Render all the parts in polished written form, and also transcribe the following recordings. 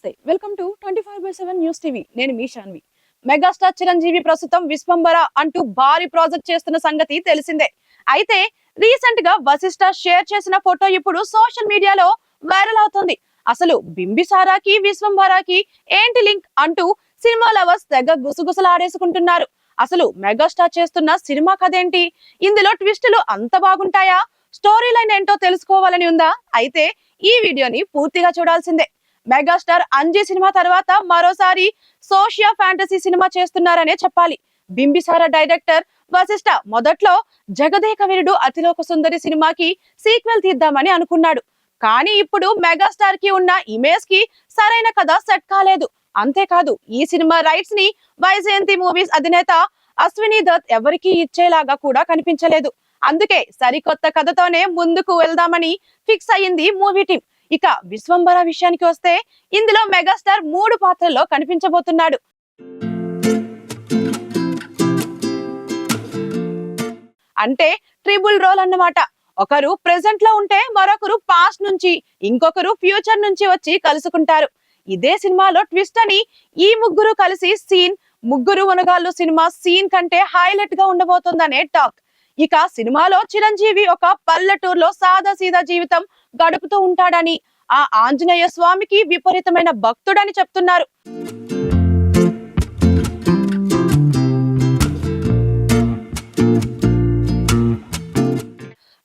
నమస్తే welcome to 24/7 news TV నేను మీ Shanvi megastar Chiranjeevi ప్రస్తుతం విశ్వంబర అంటూ భారీ ప్రాజెక్ట్ చేస్తున్న సంగతి తెలిసిందే అయితే రీసెంట్ గా వశిష్ఠ షేర్ చేసిన ఫోటో ఇప్పుడు సోషల్ మీడియాలో వైరల్ అవుతుంది అసలు బింబిసారాకి విశ్వంబరాకి ఏంటి లింక్ అంటూ సినిమా లవర్స్ తెగ గుసగుసలాడేసుకుంటున్నారు అసలు మెగాస్టార్ చేస్తున్న సినిమా కథేంటి ఇందులో ట్విస్టులు అంత బాగుంటాయా స్టోరీ లైన్ ఏంటో తెలుసుకోవాలని ఉందా అయితే ఈ వీడియోని పూర్తిగా చూడాల్సిందే మెగాస్టార్ అంజీ సినిమా తర్వాత మరోసారి సోషియా ఫ్యాంటసీ సినిమా చేస్తున్నారనే చెప్పాలి బింబిసార డైరెక్టర్ వశిష్ఠ మొదట్లో జగదేక వీరుడు అతిలోక సుందరి సినిమాకి సీక్వెల్ తీద్దామని అనుకున్నాడు కానీ ఇప్పుడు మెగాస్టార్ కి ఉన్న ఇమేజ్ కి సరైన కథ సెట్ కాలేదు అంతేకాదు ఈ సినిమా రైట్స్ ని వైజయంతి మూవీస్ అధినేత అశ్విని దత్ ఎవరికి ఇచ్చేలాగా కూడా కనిపించలేదు అందుకే సరికొత్త కథతోనే ముందుకు వెళ్దామని ఫిక్స్ అయ్యింది మూవీ టీం ఇక విశ్వంబర విషయానికి వస్తే ఇందులో మెగాస్టార్ 3 పాత్రల్లో కనిపించబోతున్నాడు అంటే ట్రిపుల్ రోల్ అన్నమాట ఒకరు ప్రెసెంట్ లో ఉంటే మరొకరు పాస్ట్ నుంచి ఇంకొకరు ఫ్యూచర్ నుంచి వచ్చి కలుసుకుంటారు ఇదే సినిమాలో ట్విస్ట్ అని ఈ ముగ్గురు కలిసి సీన్ ముగ్గురు మునగాళ్ళు సినిమా సీన్ కంటే హైలైట్ గా ఉండబోతుందనే టాక్ ఇక సినిమాలో చిరంజీవి ఒక పల్లెటూరులో సాదా సీదా జీవితం గడుపుతూ ఉంటాడని ఆ ఆంజనేయ స్వామికి విపరీతమైన భక్తుడని చెప్తున్నారు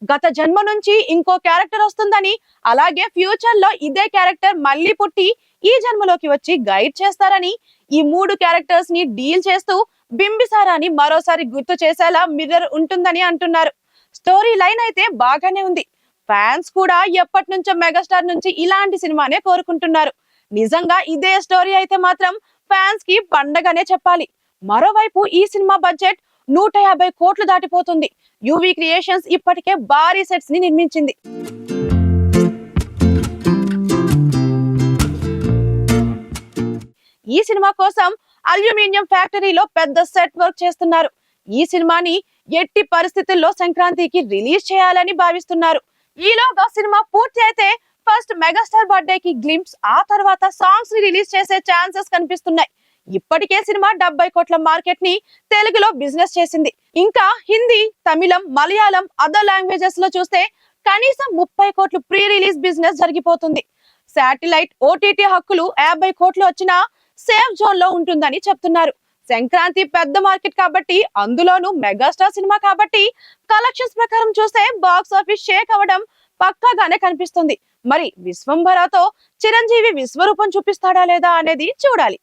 గత జన్మ నుంచి ఇంకో క్యారెక్టర్ వస్తుందని అలాగే ఫ్యూచర్ లో ఇదే క్యారెక్టర్ మళ్ళీ పుట్టి ఈ జన్మలోకి వచ్చి గైడ్ చేస్తారని ఈ 3 క్యారెక్టర్స్ ని డీల్ చేస్తూ బింబిసారాని మరోసారి గుర్తు చేసేలా మిర్రర్ ఉంటుందని అంటున్నారు స్టోరీ లైన్ అయితే బాగానే ఉంది ఫ్యాన్స్ కూడా ఎప్పటి నుంచో మెగాస్టార్ నుంచి ఇలాంటి సినిమానే కోరుకుంటున్నారు నిజంగా ఇదే స్టోరీ అయితే మాత్రం ఫ్యాన్స్ కి పండగనే చెప్పాలి మరోవైపు ఈ సినిమా బడ్జెట్ 150 కోట్లు దాటిపోతుంది యువి క్రియేషన్స్ ఇప్పటికే భారీ సెట్స్ ని నిర్మించింది ఈ సినిమా కోసం అల్యూమినియం ఫ్యాక్టరీలో పెద్ద సెట్ వర్క్ చేస్తున్నారు ఈ సినిమాని ఎట్టి పరిస్థితుల్లో సంక్రాంతికి రిలీజ్ చేయాలని భావిస్తున్నారు ఈలోగా సినిమా పూర్తి అయితే ఫస్ట్ మెగాస్టార్ బర్త్డే కి గ్లింప్స్ ఆ తర్వాత సాంగ్స్ ని రిలీజ్ చేసే ఛాన్సెస్ కనిపిస్తున్నాయి ఇప్పటికే సినిమా 70 కోట్ల మార్కెట్ ని తెలుగులో బిజినెస్ చేసింది ఇంకా హిందీ తమిళం మలయాళం అదర్ లాంగ్వేజెస్ లో చూస్తే కనీసం 30 కోట్లు ప్రీ రిలీజ్ బిజినెస్ జరిగిపోతుంది శాటిలైట్ ఓటీటీ హక్కులు 50 కోట్లు వచ్చినా సేఫ్ జోన్ లో ఉంటుందని చెప్తున్నారు సంక్రాంతి పెద్ద మార్కెట్ కాబట్టి అందులోనూ మెగాస్టార్ సినిమా కాబట్టి కలెక్షన్స్ ప్రకారం చూస్తే బాక్స్ ఆఫీస్ షేక్ అవ్వడం పక్కాగానే కనిపిస్తుంది మరి విశ్వంబరతో చిరంజీవి విశ్వరూపం చూపిస్తాడా లేదా అనేది చూడాలి